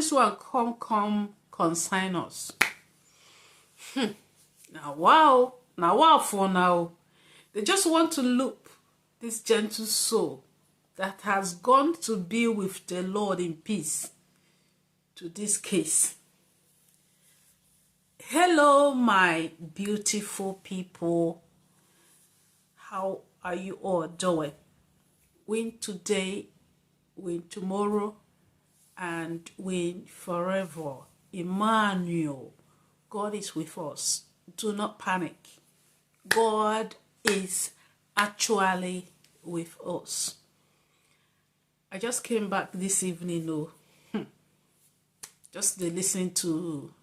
this one come consign us. Now wow for now. They just want to loop this gentle soul that has gone to be with the Lord in peace to this case. Hello, my beautiful people. How are you all doing? Win today, win tomorrow, and win forever. Emmanuel, God is with us. Do not panic. God is actually with us. I just came back this evening, just listening to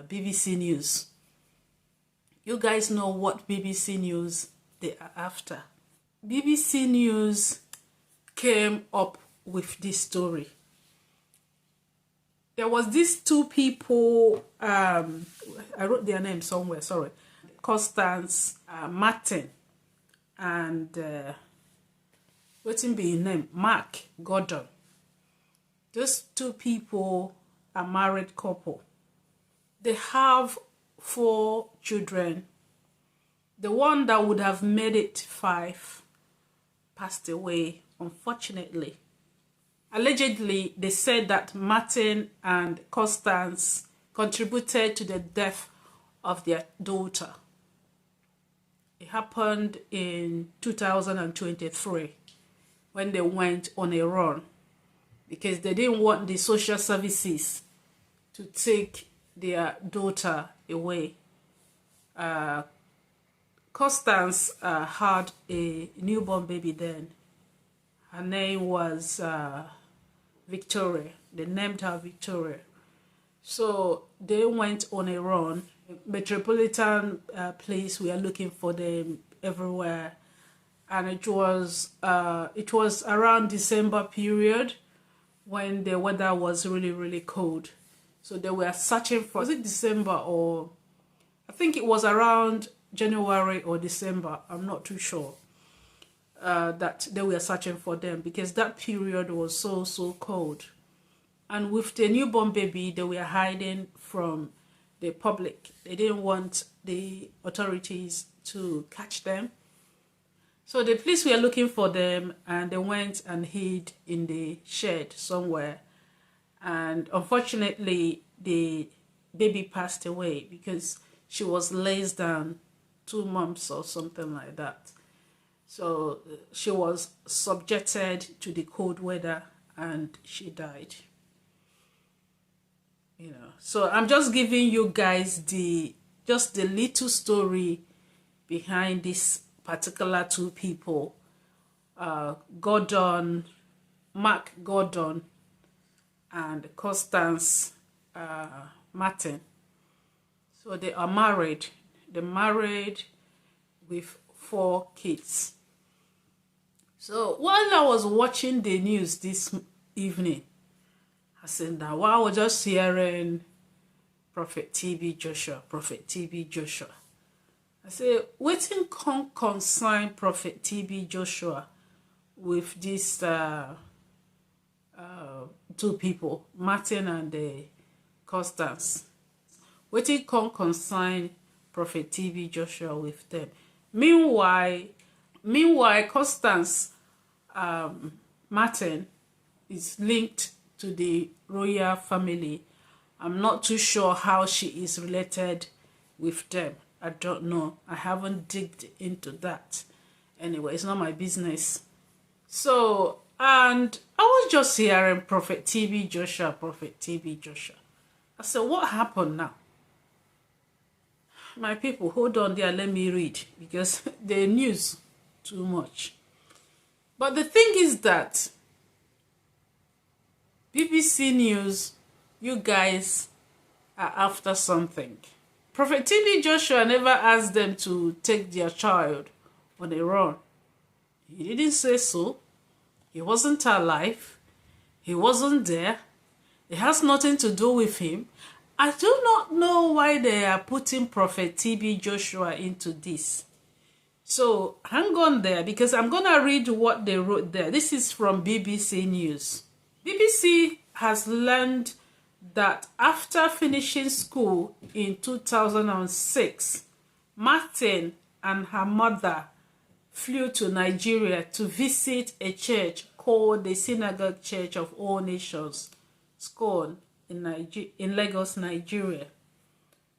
BBC News. You guys know what BBC News they are after. BBC News came up with this story. There was these two people, I wrote their name somewhere, sorry. Constance Martin and what's in being name? Mark Gordon. Those two people are married couple. They have 4 children. The one that would have made it 5 passed away, unfortunately. Allegedly, they said that Martin and Constance contributed to the death of their daughter. It happened in 2023 when they went on a run because they didn't want the social services to take their daughter away. Constance had a newborn baby then. Her name was Victoria. They named her Victoria. So they went on a run. Metropolitan police were looking for them everywhere, and it was around December period when the weather was really cold. So they were searching for, was it December or I think it was around January or December, I'm not too sure, that they were searching for them because that period was so cold. And with the newborn baby, they were hiding from the public. They didn't want the authorities to catch them. So the police were looking for them and they went and hid in the shed somewhere. And unfortunately, the baby passed away because she was less than 2 months or something like that. So she was subjected to the cold weather and she died. So I'm just giving you guys just the little story behind this particular 2 people, Gordon, Mark Gordon, and Constance Martin. So they are married. They're married with 4 kids. So while I was watching the news this evening, I said, now I was just hearing Prophet TB Joshua. I said, waiting concern Prophet TB Joshua with these 2 people, Martin and Constance. Waiting concern Prophet TB Joshua with them. Meanwhile, Constance Martin is linked to the royal family. I'm not too sure how she is related with them. I don't know. I haven't digged into that. Anyway, it's not my business. So, and I was just hearing Prophet TB Joshua. I said, what happened now? My people, hold on there, let me read, because the news too much. But the thing is that BBC News, you guys are after something. Prophet TB Joshua never asked them to take their child on a run. He didn't say so. He wasn't alive. He wasn't there. It has nothing to do with him. I do not know why they are putting Prophet TB Joshua into this. So hang on there, because I'm going to read what they wrote there. This is from BBC News. BBC has learned that after finishing school in 2006, Martin and her mother flew to Nigeria to visit a church called the Synagogue Church of All Nations, SCOAN, in Lagos, Nigeria.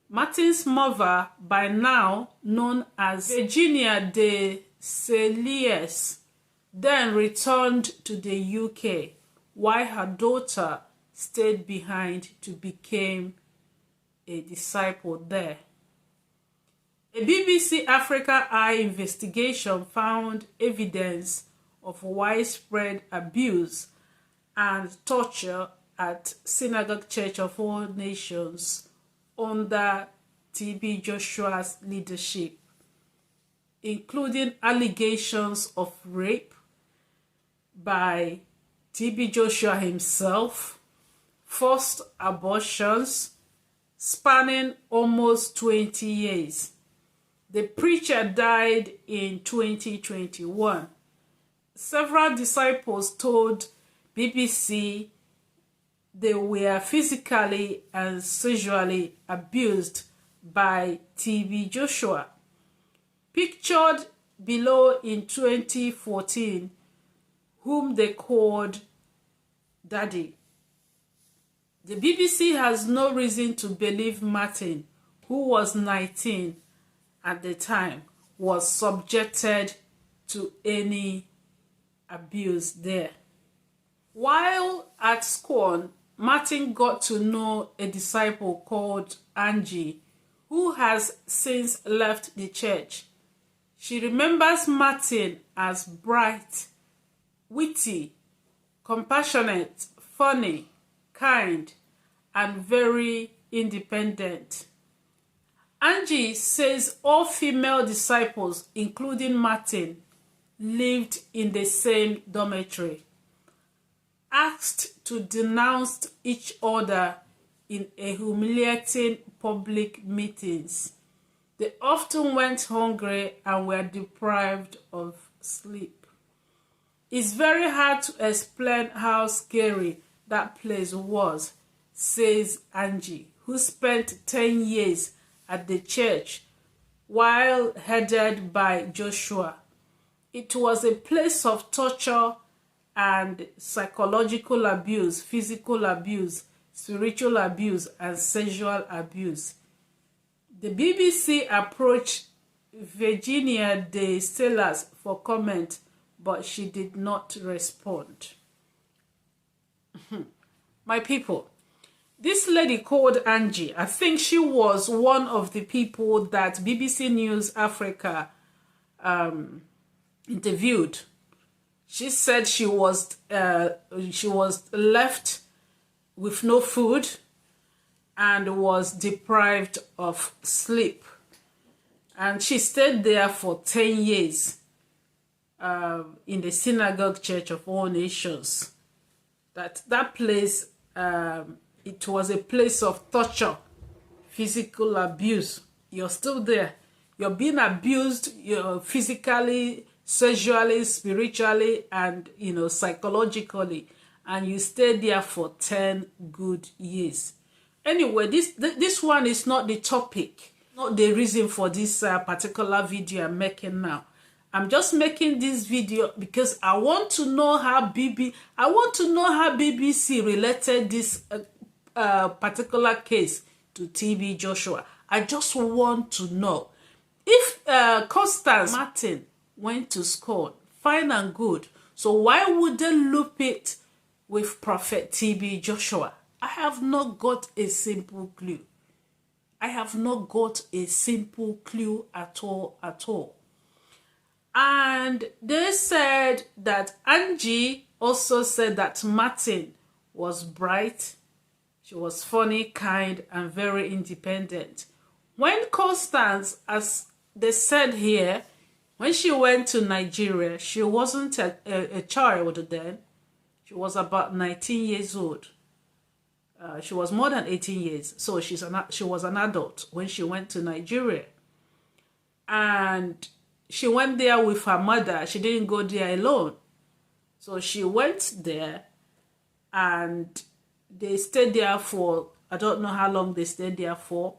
Martin's mother, by now known as Virginia de Celies, then returned to the UK, while her daughter stayed behind to become a disciple there. A BBC Africa Eye investigation found evidence of widespread abuse and torture at Synagogue Church of All Nations under TB Joshua's leadership, including allegations of rape by TB Joshua himself, forced abortions spanning almost 20 years. The preacher died in 2021. Several disciples told BBC they were physically and sexually abused by TB Joshua. Pictured below in 2014, whom they called Daddy. The BBC has no reason to believe Martin, who was 19 at the time, was subjected to any abuse there. While at SCOAN, Martin got to know a disciple called Angie, who has since left the church. She remembers Martin as bright, witty, compassionate, funny, kind, and very independent. Angie says all female disciples, including Martin, lived in the same dormitory, asked to denounce each other in a humiliating public meetings. They often went hungry and were deprived of sleep. It's very hard to explain how scary that place was, says Angie, who spent 10 years at the church while headed by Joshua. It was a place of torture and psychological abuse, physical abuse, spiritual abuse, and sexual abuse. The BBC approached Virginia de Celies for comment, but she did not respond. My people, this lady called Angie, I think she was one of the people that BBC News Africa interviewed. She said she was left with no food and was deprived of sleep. And she stayed there for 10 years in the Synagogue Church of All Nations. That place, it was a place of torture, physical abuse. You're still there. You're being abused, physically, sexually, spiritually, and psychologically. And you stayed there for 10 good years. Anyway, this one is not the topic, not the reason for this particular video I'm making now. I'm just making this video because I want to know how BBC related this particular case to TB Joshua. I just want to know if Constance Martin went to SCOAN, fine and good. So why would they loop it with Prophet TB Joshua? I have not got a simple clue. I have not got a simple clue at all. And they said that Angie also said that Martin was bright, she was funny, kind, and very independent. When Constance, as they said here, when she went to Nigeria, she wasn't a child then. She was about 19 years old. She was more than 18 years, so she was an adult when she went to Nigeria. And she went there with her mother. She didn't go there alone. So she went there, and they stayed there for, I don't know how long they stayed there for,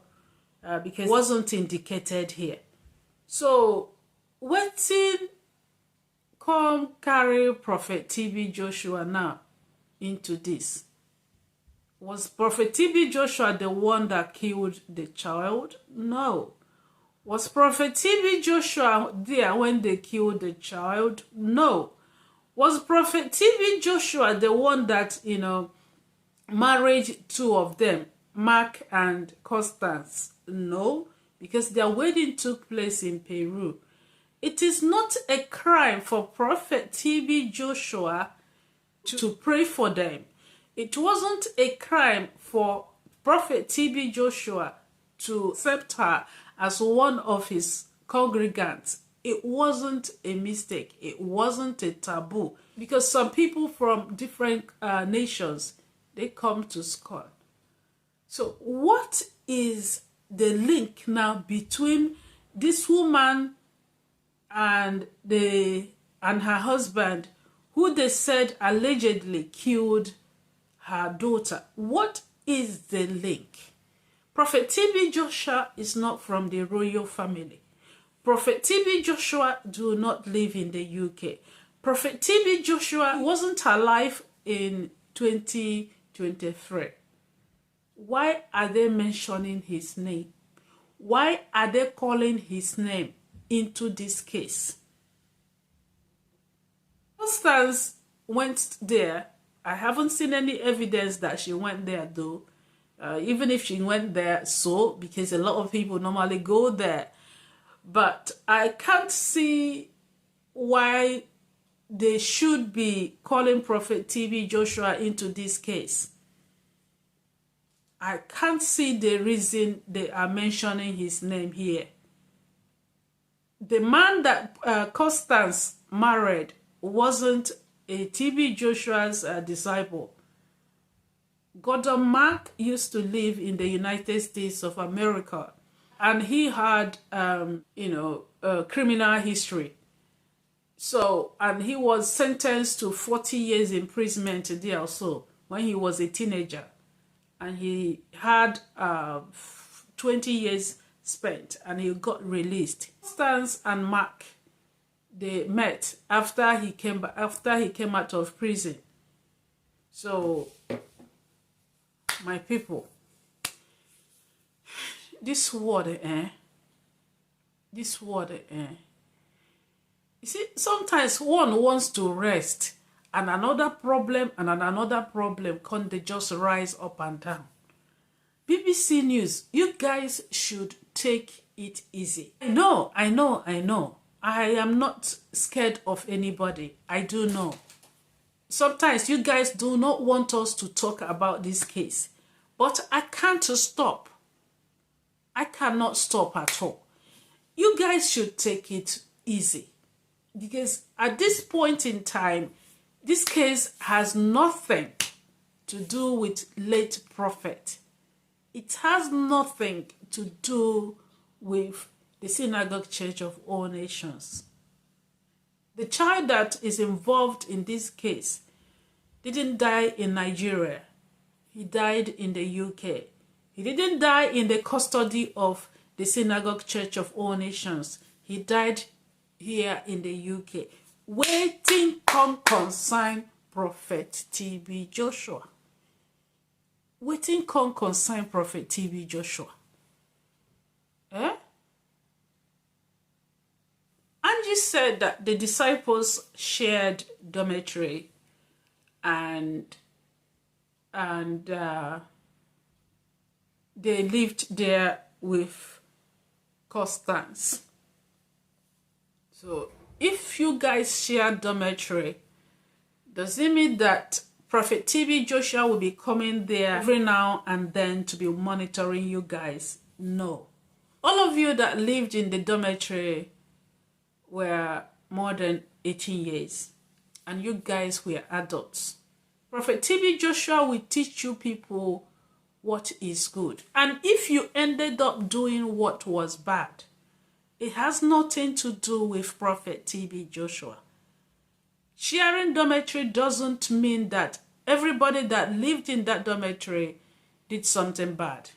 because it wasn't indicated here. So, wetin come carry Prophet TB Joshua now into this? Was Prophet TB Joshua the one that killed the child? No. Was Prophet TB Joshua there when they killed the child? No. Was Prophet TB Joshua the one that, married two of them, Mark and Constance? No, because their wedding took place in Peru. It is not a crime for Prophet TB Joshua to pray for them. It wasn't a crime for Prophet TB Joshua to accept her as one of his congregants. It wasn't a mistake. It wasn't a taboo. Because some people from different nations, they come to scorn. So what is the link now between this woman and her husband, who they said allegedly killed her daughter? What is the link? Prophet TB Joshua is not from the royal family. Prophet TB Joshua do not live in the UK. Prophet TB Joshua wasn't alive in 2023. Why are they mentioning his name? Why are they calling his name into this case? Constance went there. I haven't seen any evidence that she went there though. Even if she went there, because a lot of people normally go there. But I can't see why they should be calling Prophet TB Joshua into this case. I can't see the reason they are mentioning his name here. The man that Constance married wasn't a TB Joshua's disciple. Gordon Mark used to live in the United States of America, and he had, criminal history. So, and he was sentenced to 40 years imprisonment there also when he was a teenager. And he had 20 years spent, and he got released. Constance and Mark, they met after he came out of prison. So, my people, this word, this word, you see, sometimes one wants to rest, and another problem can they just rise up and down. BBC News, you guys should take it easy. I know. I am not scared of anybody. I do know. Sometimes you guys do not want us to talk about this case, but I can't stop. I cannot stop at all. You guys should take it easy, because at this point in time, this case has nothing to do with late prophet. It has nothing to do with the Synagogue Church of All Nations. The child that is involved in this case didn't die in Nigeria. He died in the UK. He didn't die in the custody of the Synagogue Church of All Nations. He died here in the UK. Waiting come consign Prophet TB Joshua. Waiting come consign Prophet TB Joshua. Angie said that the disciples shared dormitory and they lived there with Constance. So if you guys share dormitory, does it mean that Prophet TB Joshua will be coming there every now and then to be monitoring you guys? No. All of you that lived in the dormitory were more than 18 years, and you guys were adults. Prophet TB Joshua will teach you people what is good. And if you ended up doing what was bad, it has nothing to do with Prophet TB Joshua. Sharing dormitory doesn't mean that everybody that lived in that dormitory did something bad.